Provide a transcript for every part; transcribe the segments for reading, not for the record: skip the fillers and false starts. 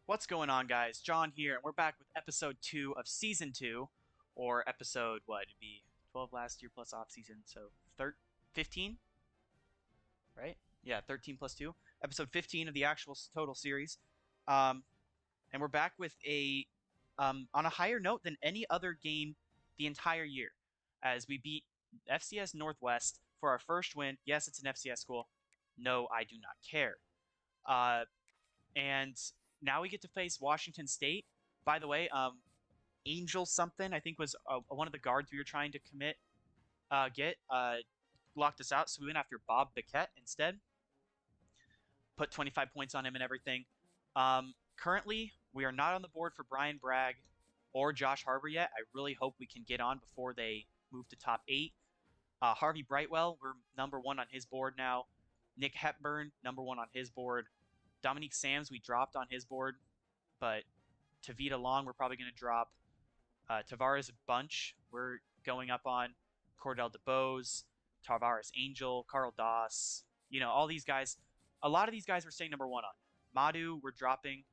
What's going on, guys? John here, and we're back with episode 2 of season 2, or episode, what, it'd be 12 last year plus off season, so 15, right? Yeah, 13 plus 2. Episode 15 of the actual total series. Um, and we're back with on a higher note than any other game the entire year, as we beat FCS Northwest for our first win. Yes, it's an FCS school. No, I do not care. And now we get to face Washington State. By the way, Angel something I think was one of the guards we were trying to get locked us out, so we went after Bob Biquette instead. Put 25 points on him and everything. Currently, we are not on the board for Brian Bragg or Josh Harbor yet. I really hope we can get on before they move to top 8. Harvey Brightwell, we're number 1 on his board now. Nick Hepburn, number 1 on his board. Dominique Sams, we dropped on his board, but Tavita Long, we're probably going to drop. Tavares Bunch, we're going up on. Cordell DeBose, Tavares Angel, Carl Doss. All these guys. A lot of these guys we're staying number 1 on. Madu, we're dropping.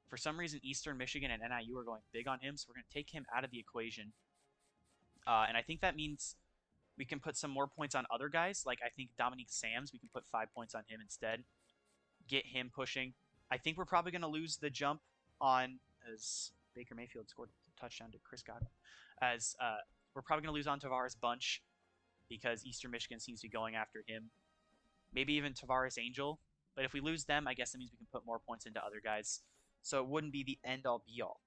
For some reason, Eastern Michigan and NIU are going big on him, so we're going to take him out of the equation. And I think that means we can put some more points on other guys. Like, I think Dominique Sams, we can put 5 points on him instead. Get him pushing. I think we're probably going to lose the jump on, as Baker Mayfield scored a touchdown to Chris Godwin, as we're probably going to lose on Tavares Bunch because Eastern Michigan seems to be going after him. Maybe even Tavares Angel. But if we lose them, I guess that means we can put more points into other guys. So it wouldn't be the end-all, be-all.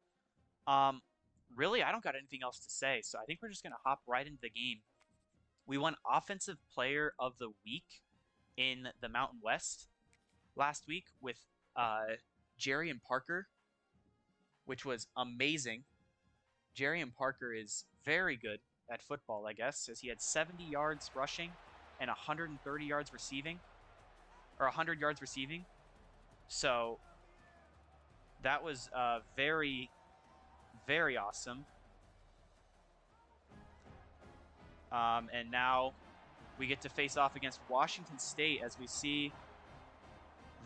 Really, I don't got anything else to say, so I think we're just going to hop right into the game. We won Offensive Player of the Week in the Mountain West last week with Jerry and Parker, which was amazing. Jerry and Parker is very good at football, I guess, as he had 70 yards rushing and 130 yards receiving, or 100 yards receiving. So that was very, very awesome. And now we get to face off against Washington State as we see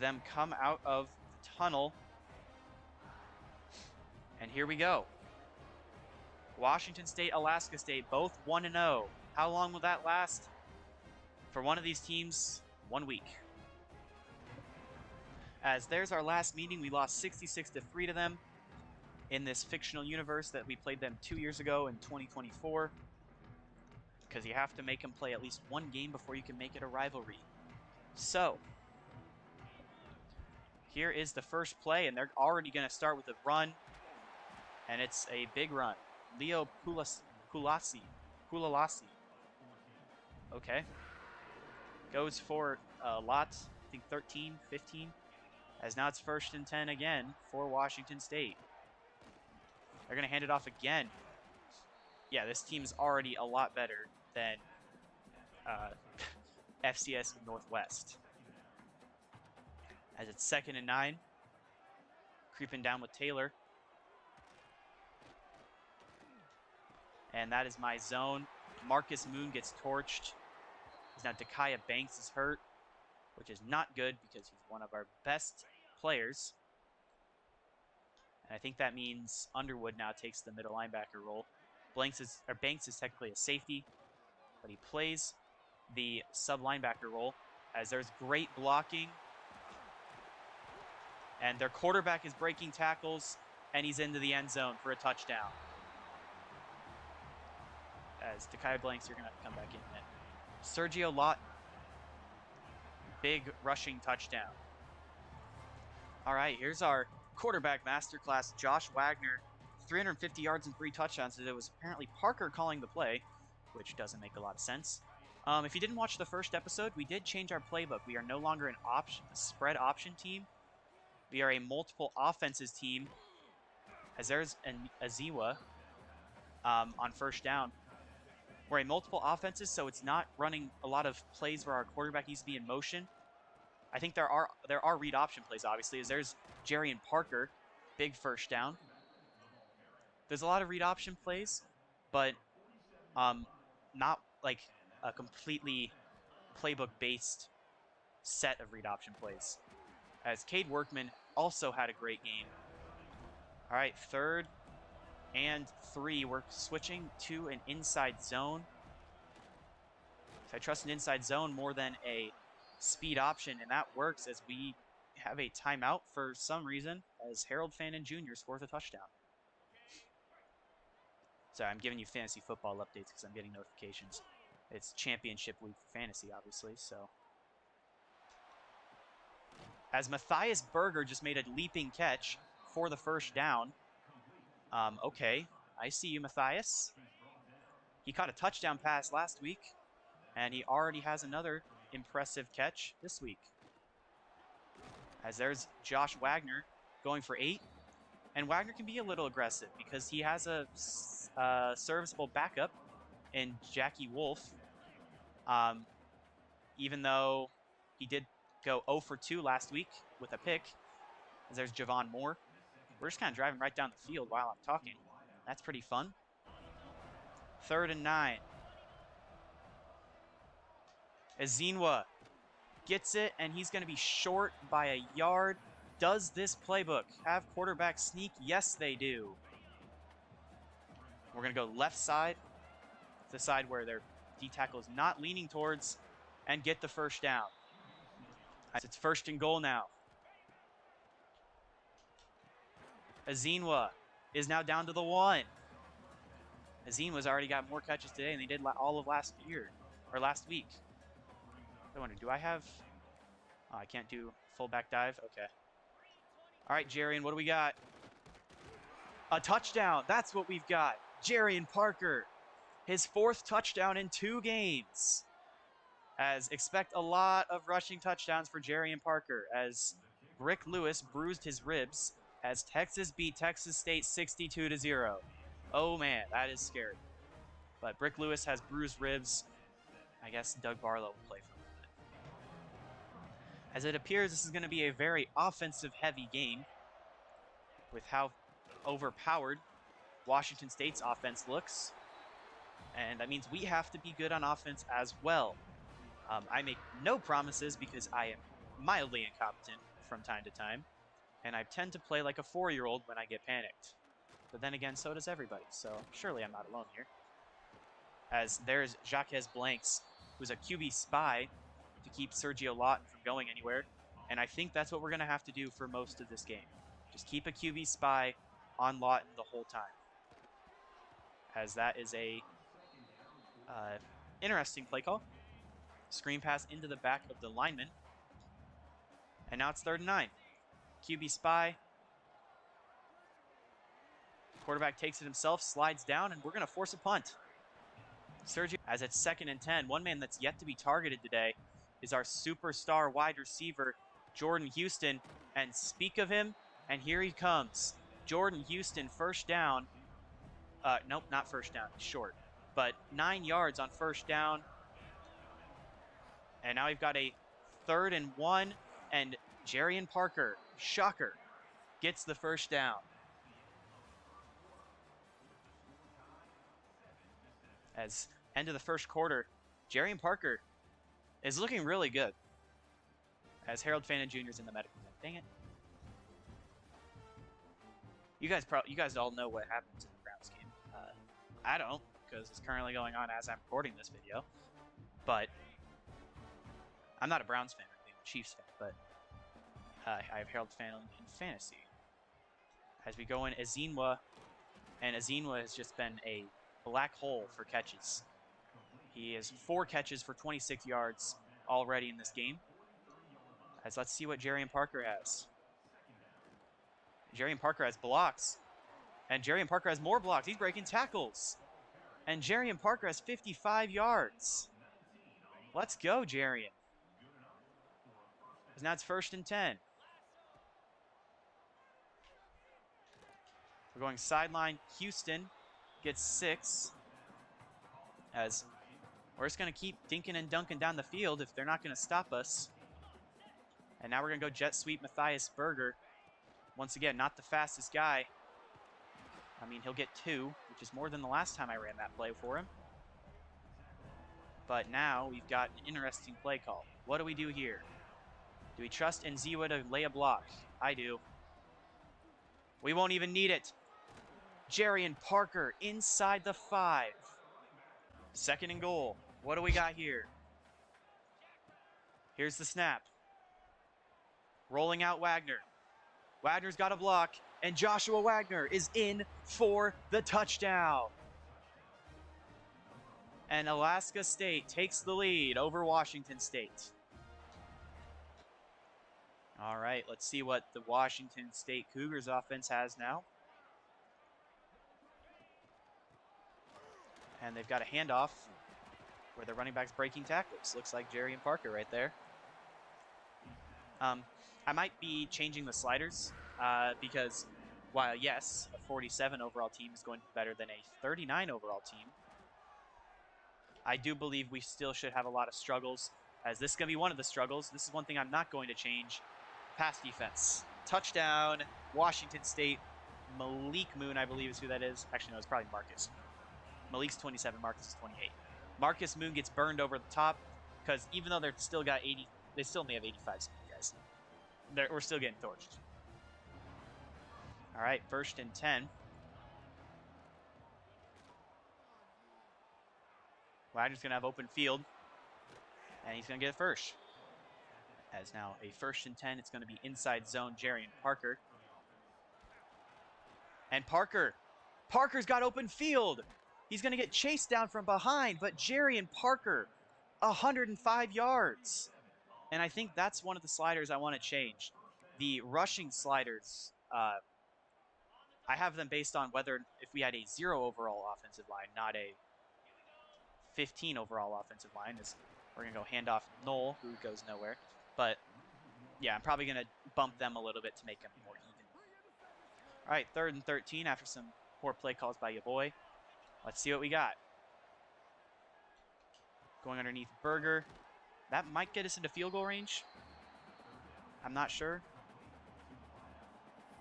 them come out of the tunnel. And here we go. Washington State, Alaska State, both 1-0. How long will that last? For one of these teams, 1 week. As there's our last meeting, we lost 66-3 to them in this fictional universe that we played them 2 years ago in 2024. Because you have to make them play at least one game before you can make it a rivalry. So here is the first play, and they're already going to start with a run. And it's a big run. Leo Pulalasi. Okay. Goes for a lot. I think 13, 15. As now it's 1st and 10 again for Washington State. They're going to hand it off again. Yeah, this team's already a lot better than FCS Northwest. As it's 2nd and 9. Creeping down with Taylor. And that is my zone. Marcus Moon gets torched. Now Dakaya Banks is hurt, which is not good because he's one of our best players. And I think that means Underwood now takes the middle linebacker role. Banks is technically a safety, but he plays the sub linebacker role as there's great blocking. And their quarterback is breaking tackles, and he's into the end zone for a touchdown. As Dakaya Blanks, you're going to have to come back in a minute. Sergio Lawton. Big rushing touchdown. All right, here's our quarterback masterclass, Josh Wagner. 350 yards and 3 touchdowns. It was apparently Parker calling the play, which doesn't make a lot of sense. If you didn't watch the first episode, we did change our playbook. We are no longer a spread option team. We are a multiple offenses team. As there's an Aziwa on 1st down. We're a multiple offenses, so it's not running a lot of plays where our quarterback needs to be in motion. I think there are read option plays, obviously, as there's Jerry and Parker, big 1st down. There's a lot of read option plays, but not like a completely playbook-based set of read option plays. As Cade Workman also had a great game All right, 3rd and 3. We're switching to an inside zone. So I trust an inside zone more than a speed option, and that works as we have a timeout for some reason as Harold Fannin Jr. scores a touchdown. Sorry, I'm giving you fantasy football updates because I'm getting notifications. It's championship week for fantasy, obviously, so. As Matthias Berger just made a leaping catch for the first down. Okay, I see you, Matthias. He caught a touchdown pass last week, and he already has another impressive catch this week. As there's Josh Wagner going for 8. And Wagner can be a little aggressive because he has a serviceable backup in Jackie Wolf. Even though he did go 0 for 2 last week with a pick. As there's Javon Moore. We're just kind of driving right down the field while I'm talking. That's pretty fun. 3rd and 9. Ezinwa gets it, and he's going to be short by a yard. Does this playbook have quarterback sneak? Yes, they do. We're going to go left side, the side where their D-tackle is not leaning towards, and get the first down. As it's 1st and goal now. Ezinwa is now down to the 1. Ezinwa's already got more catches today than they did all of last week. I wonder, do I have... Oh, I can't do fullback dive? Okay. All right, Jarian, what do we got? A touchdown. That's what we've got. Jarian Parker, his 4th touchdown in 2 games. As expect a lot of rushing touchdowns for Jarian Parker as Rick Lewis bruised his ribs as Texas beat Texas State 62-0. Oh man, that is scary. But Rick Lewis has bruised ribs. I guess Doug Barlow will play for him. As it appears, this is going to be a very offensive-heavy game with how overpowered Washington State's offense looks. And that means we have to be good on offense as well. I make no promises because I am mildly incompetent from time to time. And I tend to play like a 4-year-old when I get panicked. But then again, so does everybody. So surely I'm not alone here. As there's Jacques Blanks, who's a QB spy to keep Sergio Lawton from going anywhere. And I think that's what we're going to have to do for most of this game. Just keep a QB spy on Lawton the whole time. As that is a interesting play call. Screen pass into the back of the lineman. And now it's 3rd and 9. QB spy. Quarterback takes it himself, slides down, and we're going to force a punt. Sergio, as it's 2nd and 10, one man that's yet to be targeted today is our superstar wide receiver, Jordan Houston. And speak of him, and here he comes. Jordan Houston, first down. Nope, not first down, short. But 9 yards on first down. And now we've got a 3rd and 1, and Jarian Parker, shocker, gets the first down. As end of the first quarter, Jarian Parker is looking really good. As Harold Fannin Jr. is in the medical tent. Dang it. You guys all know what happens in the Browns game. I don't, because it's currently going on as I'm recording this video. But I'm not a Browns fan, I'm a Chiefs fan, but I have Harold Fannin in fantasy. As we go in, Ezinwa, and Ezinwa has just been a black hole for catches. He has 4 catches for 26 yards already in this game. As let's see what Jarian Parker has. Jarian Parker has blocks. And Jarian Parker has more blocks. He's breaking tackles. And Jarian Parker has 55 yards. Let's go, Jarian. Because now it's 1st and 10. We're going sideline. Houston gets 6. As we're just going to keep dinking and dunking down the field if they're not going to stop us. And now we're going to go jet sweep Matthias Berger. Once again, not the fastest guy. I mean, he'll get 2, which is more than the last time I ran that play for him. But now we've got an interesting play call. What do we do here? Do we trust Nziwa to lay a block? I do. We won't even need it. Jarian Parker inside the 5. 2nd and goal. What do we got here? Here's the snap. Rolling out Wagner. Wagner's got a block, and Joshua Wagner is in for the touchdown. And Alaska State takes the lead over Washington State. All right, let's see what the Washington State Cougars offense has now. And they've got a handoff where the running back's breaking tackles. Looks like Jarian Parker right there. I might be changing the sliders because while, yes, a 47 overall team is going to be better than a 39 overall team, I do believe we still should have a lot of struggles, as this is going to be one of the struggles. This is one thing I'm not going to change. Pass defense. Touchdown, Washington State. Malik Moon, I believe is who that is. Actually, no, it's probably Marcus. Malik's 27, Marcus is 28. Marcus Moon gets burned over the top because even though they're still got 80, they still may have 85 speed, guys. We're still getting torched. All right, 1st and 10. Wagner's going to have open field, and he's going to get it first. As now a 1st and 10, it's going to be inside zone, Jarian Parker. And Parker's got open field. He's going to get chased down from behind, but Jarian Parker, 105 yards. And I think that's one of the sliders I want to change. The rushing sliders, I have them based on whether if we had a 0 overall offensive line, not a 15 overall offensive line. We're going to go hand off Knoll, who goes nowhere. But, yeah, I'm probably going to bump them a little bit to make them more even. All right, 3rd and 13 after some poor play calls by your boy. Let's see what we got. Going underneath Berger. That might get us into field goal range. I'm not sure.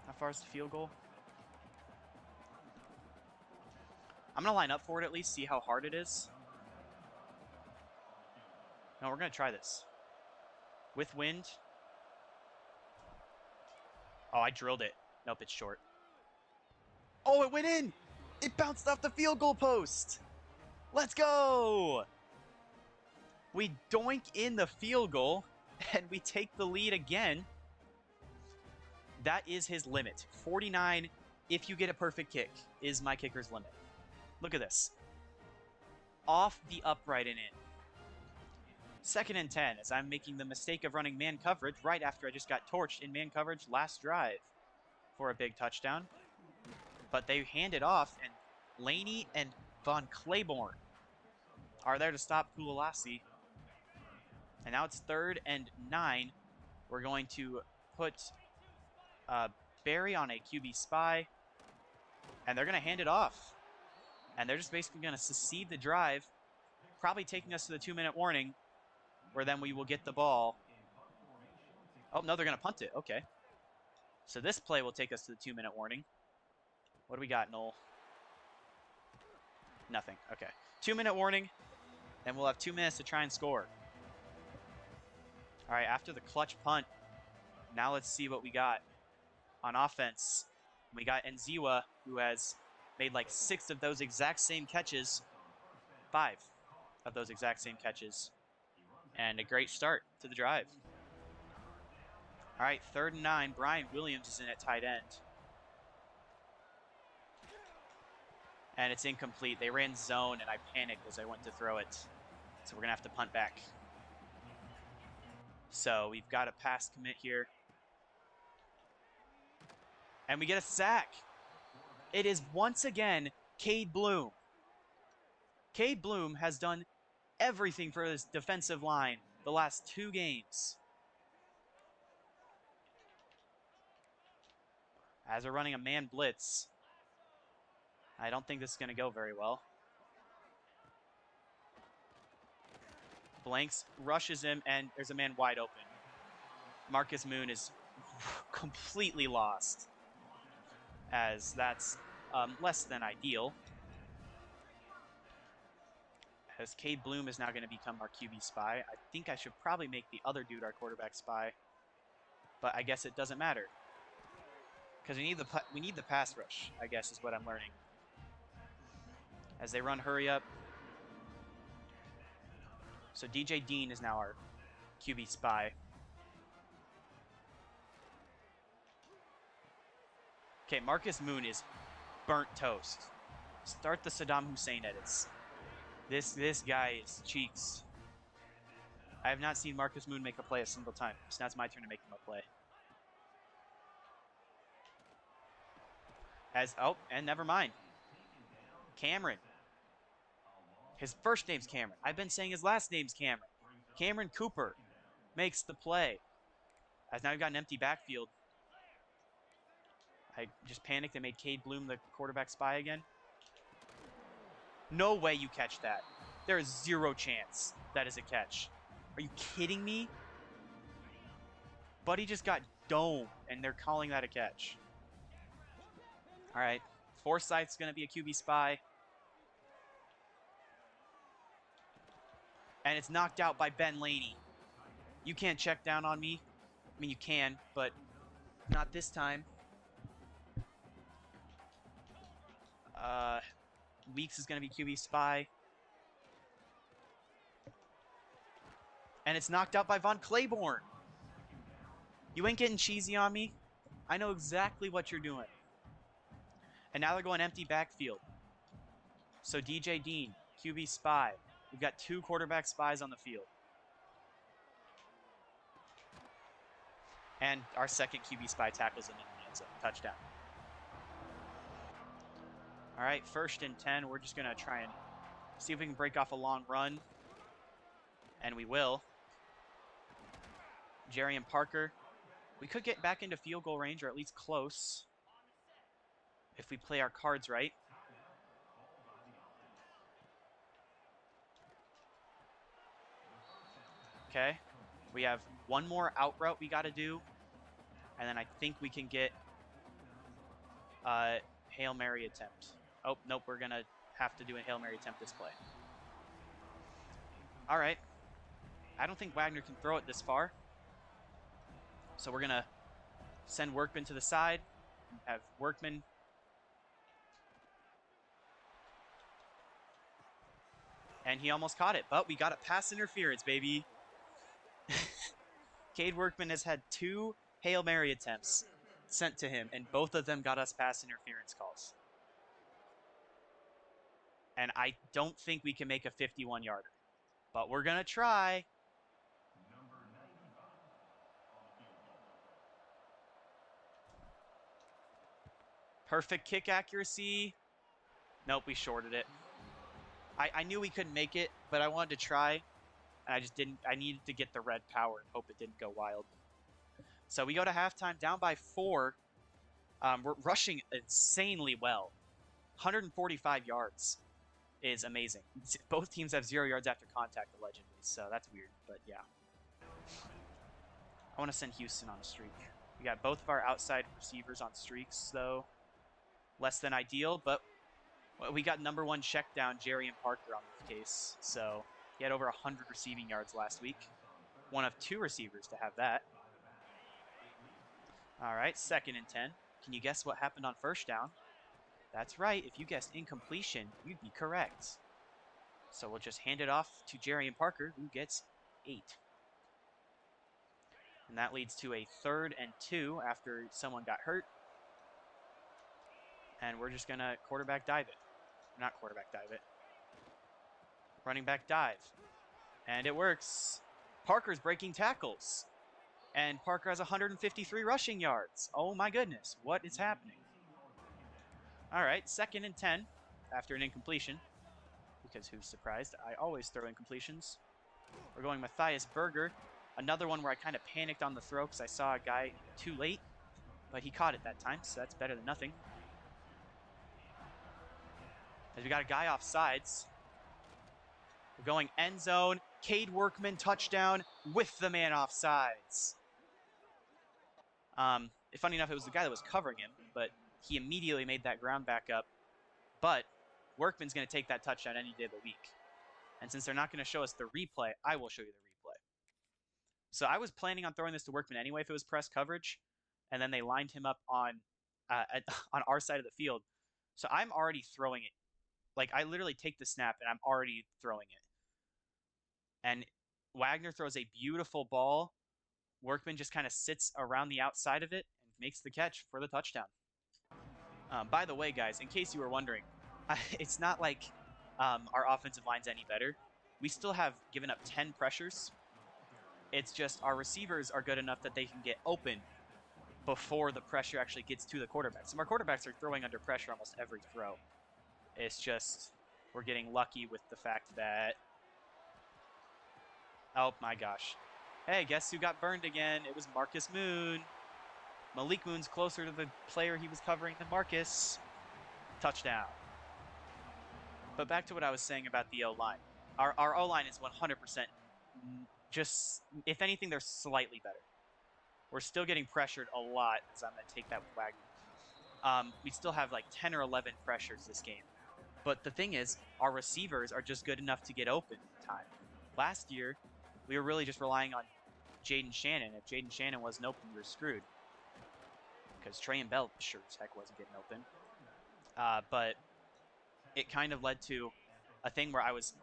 How far is the field goal? I'm going to line up for it at least, see how hard it is. No, we're going to try this. With wind. Oh, I drilled it. Nope, it's short. Oh, it went in! It bounced off the field goal post! Let's go! We doink in the field goal, and we take the lead again. That is his limit. 49, if you get a perfect kick, is my kicker's limit. Look at this. Off the upright and in. 2nd and 10, as I'm making the mistake of running man coverage right after I just got torched in man coverage last drive for a big touchdown. But they hand it off, and Laney and Von Claiborne are there to stop Pulalasi. And now it's 3rd and 9. We're going to put Barry on a QB spy, and they're going to hand it off. And they're just basically going to secede the drive, probably taking us to the 2-minute warning, where then we will get the ball. Oh, no, they're going to punt it. Okay. So this play will take us to the 2-minute warning. What do we got, Noel? Nothing. Okay. 2-minute warning, and we'll have 2 minutes to try and score. All right, after the clutch punt, now let's see what we got on offense. We got Nziwa, who has made like 6 of those exact same catches. 5 of those exact same catches. And a great start to the drive. All right, 3rd and 9. Brian Williams is in at tight end. And it's incomplete. They ran zone, and I panicked as I went to throw it. So we're going to have to punt back. So we've got a pass commit here. And we get a sack. It is once again Cade Bloom. Cade Bloom has done everything for this defensive line the last 2 games. As we're running a man blitz, I don't think this is going to go very well. Blanks rushes him, and there's a man wide open. Marcus Moon is completely lost, as that's less than ideal. As Cade Bloom is now going to become our QB spy. I think I should probably make the other dude our quarterback spy, but I guess it doesn't matter. Because we need the pass rush, I guess, is what I'm learning. As they run hurry up. So DJ Dean is now our QB spy. Okay, Marcus Moon is burnt toast. Start the Saddam Hussein edits. This guy is cheeks. I have not seen Marcus Moon make a play a single time. So now it's my turn to make him a play. And never mind. Cameron. His first name's Cameron. I've been saying his last name's Cameron. Cameron Cooper makes the play. As now we've got an empty backfield. I just panicked and made Cade Bloom the quarterback spy again. No way you catch that. There is zero chance that is a catch. Are you kidding me? Buddy just got domed, and they're calling that a catch. All right. Forsyth's going to be a QB spy. And it's knocked out by Ben Laney. You can't check down on me. I mean, you can, but not this time. Weeks is going to be QB spy. And it's knocked out by Von Claiborne. You ain't getting cheesy on me. I know exactly what you're doing. And now they're going empty backfield. So DJ Dean, QB spy. We've got 2 quarterback spies on the field. And our second QB spy tackles him in the end zone. Touchdown. All right, 1st and 10. We're just going to try and see if we can break off a long run. And we will. Jerry and Parker. We could get back into field goal range, or at least close, if we play our cards right. Okay. We have one more out route we got to do. And then I think we can get a Hail Mary attempt. Oh, nope. We're going to have to do a Hail Mary attempt this play. All right. I don't think Wagner can throw it this far. So we're going to send Workman to the side. Have Workman. And he almost caught it. But we got a pass interference, baby. Cade Workman has had 2 Hail Mary attempts sent to him, and both of them got us pass interference calls. And I don't think we can make a 51-yarder. But we're going to try. Perfect kick accuracy. Nope, we shorted it. I knew we couldn't make it, but I wanted to try. And I just didn't. I needed to get the red power and hope it didn't go wild. So we go to halftime down by 4. We're rushing insanely well. 145 yards is amazing. Both teams have 0 yards after contact, allegedly. So that's weird, but yeah. I want to send Houston on a streak. We got both of our outside receivers on streaks, though. Less than ideal, but we got number 1 check down, Jerry and Parker, on this case. So he had over 100 receiving yards last week. One of 2 receivers to have that. All right, 2nd and 10. Can you guess what happened on 1st down? That's right. If you guessed incompletion, you'd be correct. So we'll just hand it off to Jerry and Parker, who gets 8. And that leads to a 3rd and 2 after someone got hurt. And we're just going to quarterback dive it. Not quarterback dive it. Running back dive. And it works. Parker's breaking tackles. And Parker has 153 rushing yards. Oh my goodness. What is happening? All right, 2nd and 10 after an incompletion. Because who's surprised? I always throw incompletions. We're going Matthias Berger. Another one where I kind of panicked on the throw because I saw a guy too late. But he caught it that time, so that's better than nothing. As we got a guy off sides. We're going end zone. Cade Workman touchdown with the man off sides. Funny enough, it was the guy that was covering him, but he immediately made that ground back up. But Workman's going to take that touchdown any day of the week. And since they're not going to show us the replay, I will show you the replay. So I was planning on throwing this to Workman anyway if it was press coverage. And then they lined him up on on our side of the field. So I'm already throwing it. Like, I literally take the snap and I'm already throwing it. And Wagner throws a beautiful ball. Workman just kind of sits around the outside of it and makes the catch for the touchdown. By the way, guys, in case you were wondering, it's not like our offensive line's any better. We still have given up 10 pressures. It's just our receivers are good enough that they can get open before the pressure actually gets to the quarterback. So our quarterbacks are throwing under pressure almost every throw. It's just we're getting lucky with the fact that... Oh, my gosh. Hey, guess who got burned again? It was Marcus Moon. Malik Moon's closer to the player he was covering than Marcus. Touchdown. But back to what I was saying about the O-line. Our O-line is 100% just, if anything, they're slightly better. We're still getting pressured a lot, as I'm going to take that with Wagner. We still have like 10 or 11 pressures this game. But the thing is, our receivers are just good enough to get open in time. Last year, we were really just relying on Jaden Shannon. If Jaden Shannon wasn't open, we were screwed. Because Trey and Bell sure as heck wasn't getting open. But it kind of led to a thing where I was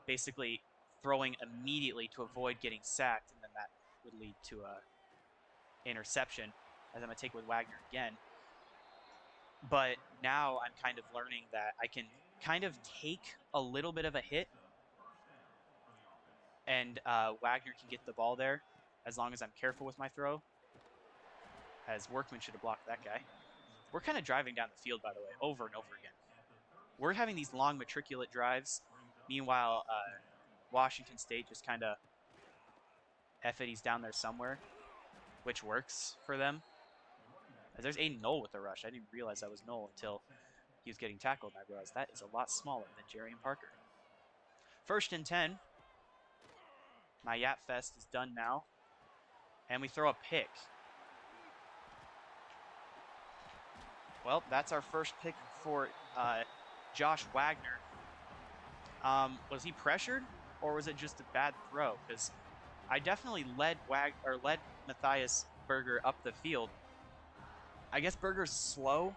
basically throwing immediately to avoid getting sacked, and then that would lead to a interception, as I'm going to take with Wagner again. But now I'm kind of learning that I can kind of take a little bit of a hit, and Wagner can get the ball there as long as I'm careful with my throw. As Workman should have blocked that guy. We're kind of driving down the field, by the way, over and over again. We're having these long matriculate drives. Meanwhile, Washington State just kind of F-it, down there somewhere, which works for them. As there's Aiden Knoll with the rush. I didn't realize that was Knoll until he was getting tackled, and I realized that is a lot smaller than Jerry and Parker. 1st and 10. My Yap Fest is done now. And we throw a pick. Well, that's our first pick for Josh Wagner. Was he pressured, or was it just a bad throw? Because I definitely led Matthias Berger up the field. I guess Berger's slow,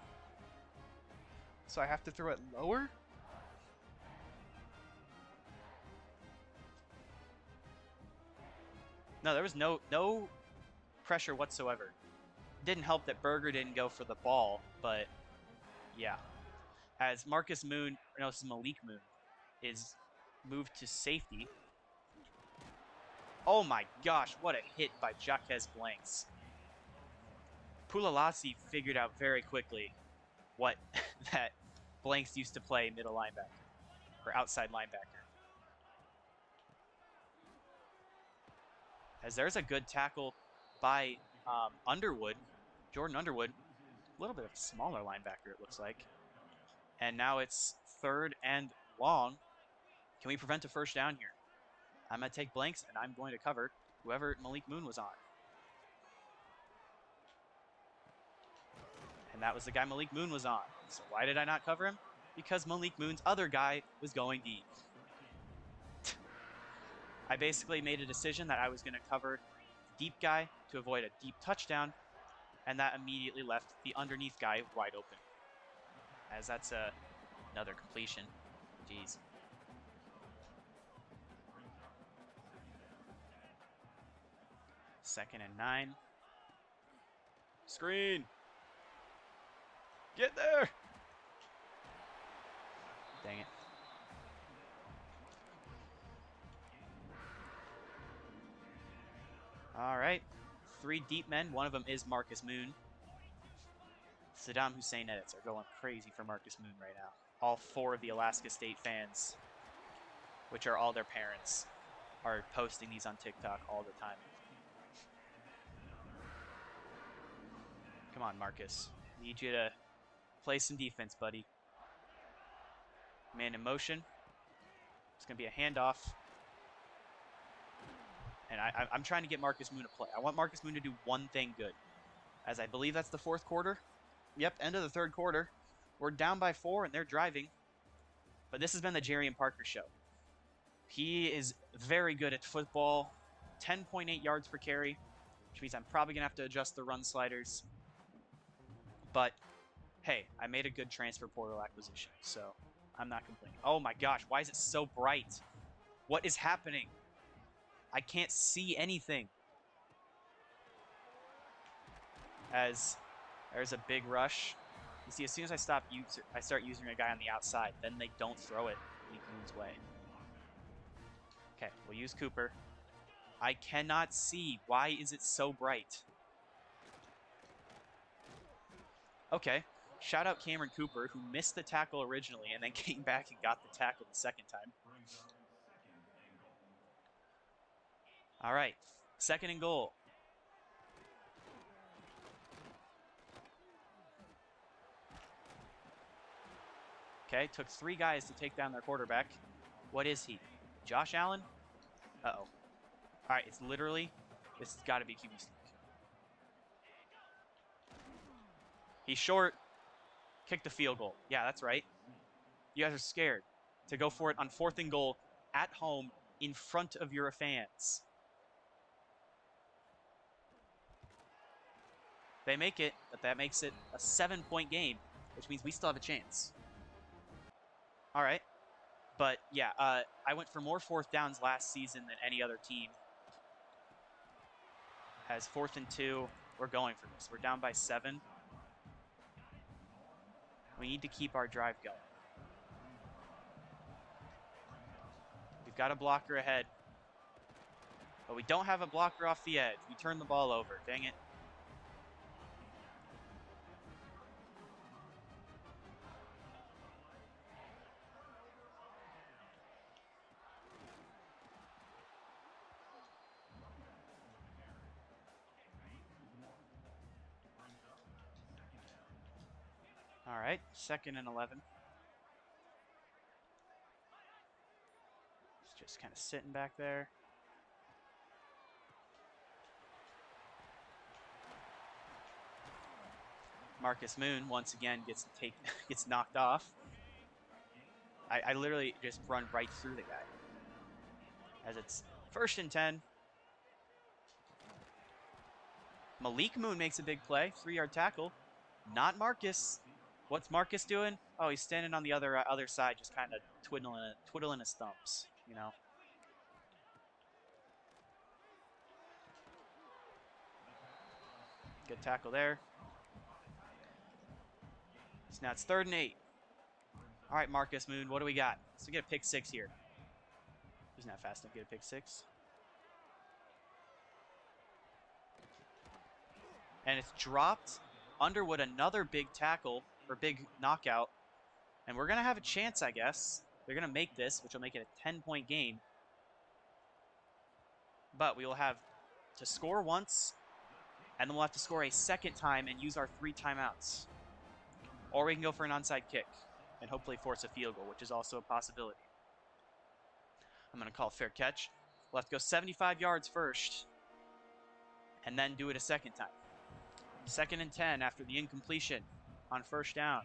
so I have to throw it lower? No, there was no pressure whatsoever. Didn't help that Berger didn't go for the ball, but yeah. As Marcus Moon, no, this is Malik Moon, is moved to safety. Oh my gosh, what a hit by Jaquez Blanks. Pulalasi figured out very quickly what that Blanks used to play middle linebacker, or outside linebacker. As there's a good tackle by Underwood, Jordan Underwood, a little bit of a smaller linebacker it looks like. And now it's 3rd and long. Can we prevent a first down here? I'm going to take Blanks, and I'm going to cover whoever Malik Moon was on. And that was the guy Malik Moon was on. So why did I not cover him? Because Malik Moon's other guy was going deep. I basically made a decision that I was going to cover the deep guy to avoid a deep touchdown, and that immediately left the underneath guy wide open. As that's another completion. Jeez. Second and 9. Screen. Get there. Dang it. All right. 3 deep men. One of them is Marcus Moon. Saddam Hussein edits are going crazy for Marcus Moon right now. All 4 of the Alaska State fans, which are all their parents, are posting these on TikTok all the time. Come on, Marcus. Need you to play some defense, buddy. Man in motion. It's going to be a handoff. And I'm trying to get Marcus Moon to play. I want Marcus Moon to do one thing good. As I believe that's the 4th quarter. Yep, end of the 3rd quarter. We're down by 4 and they're driving. But this has been the Jerry and Parker show. He is very good at football. 10.8 yards per carry, which means I'm probably going to have to adjust the run sliders. But Hey, I made a good transfer portal acquisition, so I'm not complaining. Oh my gosh, why is it so bright? What is happening? I can't see anything. As there's a big rush. You see, as soon as I start using a guy on the outside, then they don't throw it Malik Moon's way. Okay, we'll use Cooper. I cannot see. Why is it so bright? Okay, shout out Cameron Cooper, who missed the tackle originally and then came back and got the tackle the second time. All right, 2nd and goal. Okay, took 3 guys to take down their quarterback. What is he? Josh Allen? Uh-oh. All right, it's literally, this has got to be QB sneak. He's short. Kick the field goal. Yeah, that's right. You guys are scared to go for it on 4th and goal at home in front of your fans. They make it, but that makes it a 7-point game, which means we still have a chance. All right. But yeah, I went for more 4th downs last season than any other team. Has 4th and 2. We're going for this. We're down by 7. We need to keep our drive going. We've got a blocker ahead. But we don't have a blocker off the edge. We turned the ball over. Dang it. All right, 2nd and 11. It's just kind of sitting back there. Marcus Moon once again gets knocked off. I literally just run right through the guy. As it's 1st and 10. Malik Moon makes a big play, 3-yard tackle. Not Marcus. What's Marcus doing? Oh, he's standing on the other side, just kind of twiddling his thumbs, you know. Good tackle there. So now it's 3rd and 8. All right, Marcus Moon, what do we got? So we get a pick 6 here. He's not fast enough to get a pick 6. And it's dropped. Underwood, another big tackle, or big knockout. And we're going to have a chance, I guess. They're going to make this, which will make it a 10-point game. But we will have to score once, and then we'll have to score a 2nd time and use our 3 timeouts. Or we can go for an onside kick and hopefully force a field goal, which is also a possibility. I'm going to call fair catch. We'll have to go 75 yards first, and then do it a 2nd time. 2nd and 10 after the incompletion on 1st down.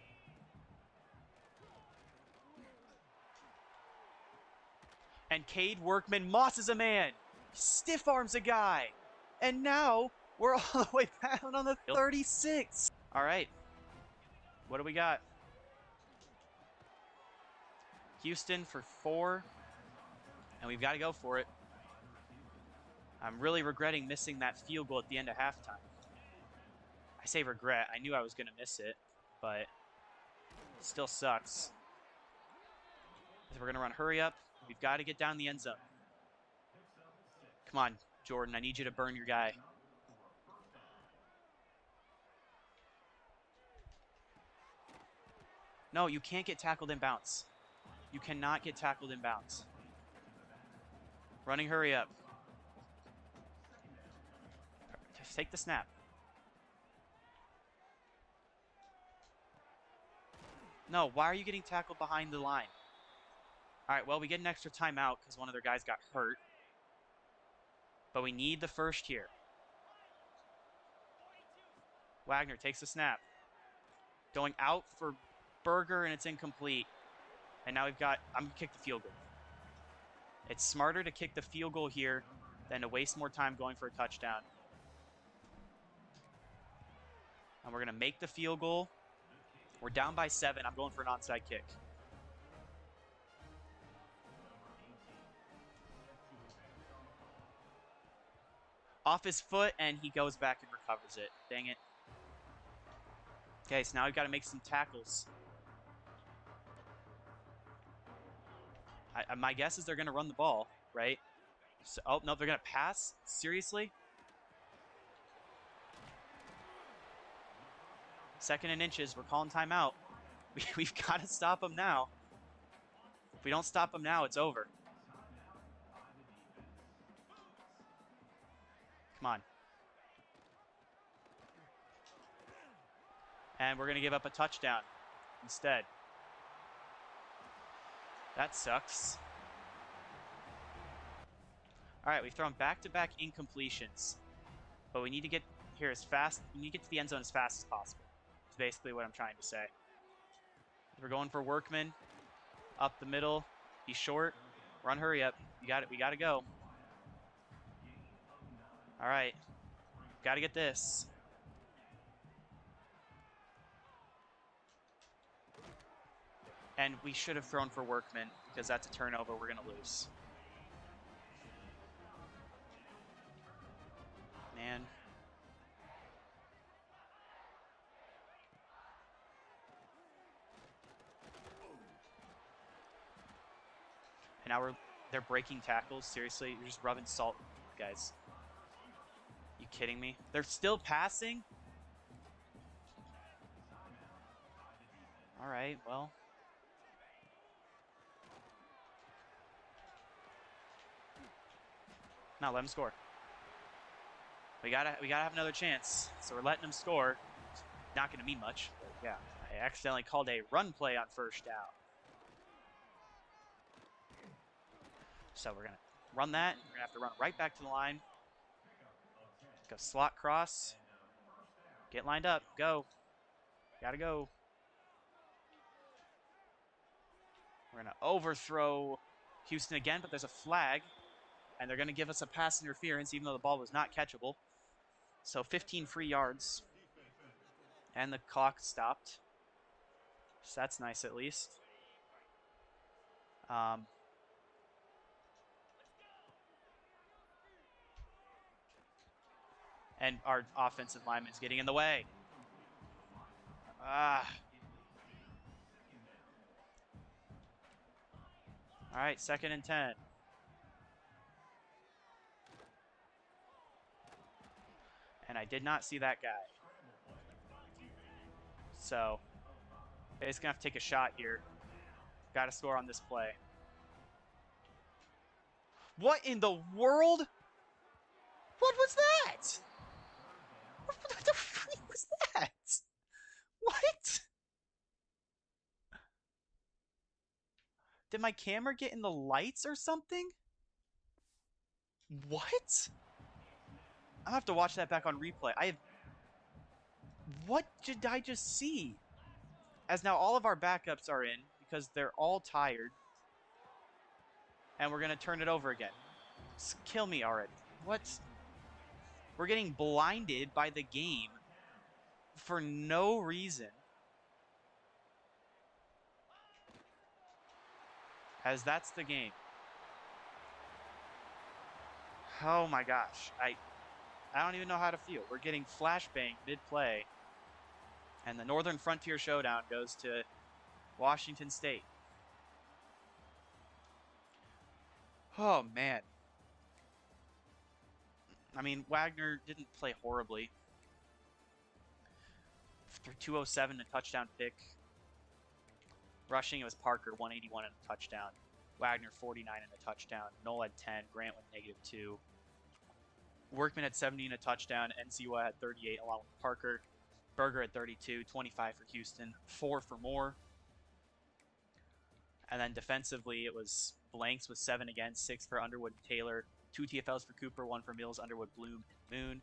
And Cade Workman mosses a man. Stiff arms a guy. And now we're all the way down on the 36. All right. What do we got? Houston for 4. And we've got to go for it. I'm really regretting missing that field goal at the end of halftime. I say regret. I knew I was going to miss it, but it still sucks. So we're going to run hurry up. We've got to get down the end zone. Come on, Jordan. I need you to burn your guy. No, you can't get tackled in bounds. You cannot get tackled in bounds. Running hurry up. Just take the snap. No, why are you getting tackled behind the line? All right, well, we get an extra timeout because one of their guys got hurt. But we need the first here. Wagner takes the snap. Going out for Berger, and it's incomplete. And now I'm going to kick the field goal. It's smarter to kick the field goal here than to waste more time going for a touchdown. And we're going to make the field goal. We're down by 7. I'm going for an onside kick. Off his foot, and he goes back and recovers it. Dang it. Okay, so now we've got to make some tackles. My guess is they're going to run the ball, right? So, oh, no, they're going to pass? Seriously? 2nd and inches. We're calling timeout. We've got to stop them now. If we don't stop them now, it's over. Come on. And we're going to give up a touchdown instead. That sucks. All right, we've thrown back-to-back incompletions. But we need to get here as fast. We need to get to the end zone as fast as possible. That's basically what I'm trying to say. We're going for Workman. Up the middle. He's short. Run, hurry up. You got it. We got to go. All right. Got to get this. And we should have thrown for Workman because that's a turnover we're going to lose. Man. And now they're breaking tackles. Seriously, you're just rubbing salt, guys. You kidding me? They're still passing? All right, well. Now let him score. We gotta have another chance. So we're letting him score. Not gonna mean much, but yeah. I accidentally called a run play on 1st down. So we're gonna run that. We're gonna have to run right back to the line. Go slot cross. Get lined up. Go. Gotta go. We're gonna overthrow Houston again, but there's a flag. And they're going to give us a pass interference, even though the ball was not catchable. So 15 free yards. And the clock stopped. So that's nice, at least. And our offensive lineman's getting in the way. All right, 2nd and 10. And I did not see that guy. So, it's going to have to take a shot here. Got to score on this play. What in the world? What was that? What the freak was that? What? Did my camera get in the lights or something? What? I'll have to watch that back on replay. What did I just see? As now all of our backups are in because they're all tired. And we're going to turn it over again. Just kill me already. What? We're getting blinded by the game for no reason. As that's the game. Oh my gosh. I don't even know how to feel. We're getting flashbang mid-play. And the Northern Frontier Showdown goes to Washington State. Oh, man. I mean, Wagner didn't play horribly. For 207 a touchdown pick. Rushing, it was Parker, 181 and a touchdown. Wagner, 49 and a touchdown. Noel had 10. Grant with -2. Workman had 70 and a touchdown. NCAA had 38 along with Parker. Berger had 32. 25 for Houston. 4 for Moore. And then defensively, it was Blanks with 7 again. 6 for Underwood and Taylor. 2 TFLs for Cooper. 1 for Mills, Underwood, Bloom, and Moon.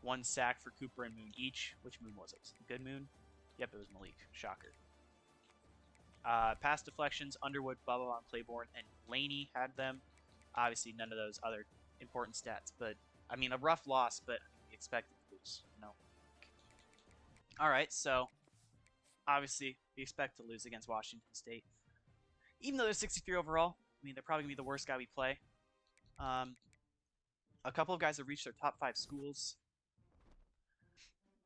1 sack for Cooper and Moon each. Which Moon was it? Good Moon? Yep, it was Malik. Shocker. Pass deflections, Underwood, Bubba on Claiborne, and Laney had them. Obviously, none of those other important stats. But, I mean, a rough loss, but we expected to lose. No. All right, so Obviously, we expect to lose against Washington State. Even though they're 63 overall, I mean, they're probably going to be the worst guy we play. Um, a couple of guys have reached their top 5 schools.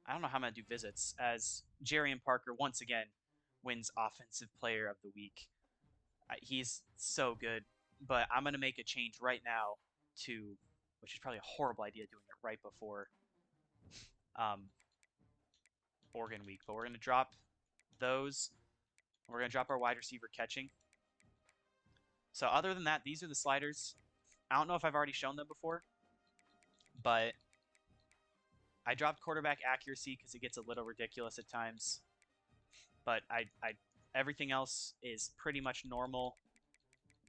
I don't know how I'm going to do visits, as Jerry Parker once again wins Offensive Player of the Week. He's so good, but I'm going to make a change right now to, which is probably a horrible idea doing it right before um, Oregon week, but we're going to drop those. We're going to drop our wide receiver catching. So other than that, these are the sliders. I don't know if I've already shown them before, but I dropped quarterback accuracy because it gets a little ridiculous at times. But everything else is pretty much normal.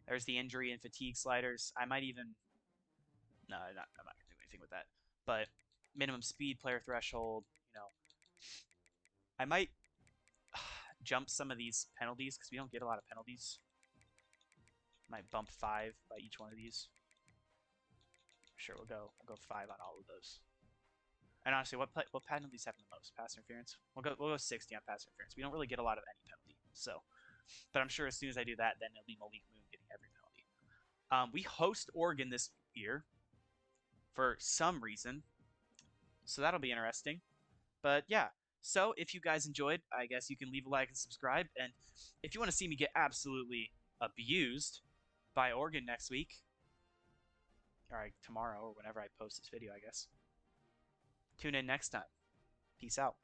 There's the injury and fatigue sliders. I might even, no, I'm not going to do anything with that. But minimum speed, player threshold, I might jump some of these penalties because we don't get a lot of penalties. Might bump 5 by each one of these. Sure, we'll go 5 on all of those. And honestly, what penalties have the most? Pass interference. We'll go 60 on pass interference. We don't really get a lot of any penalty. So, but I'm sure as soon as I do that, then it'll be Malik Moon getting every penalty. We host Oregon this year for some reason, so that'll be interesting. But yeah, so if you guys enjoyed, I guess you can leave a like and subscribe. And if you want to see me get absolutely abused by Oregon next week, or tomorrow, or whenever I post this video, I guess, tune in next time. Peace out.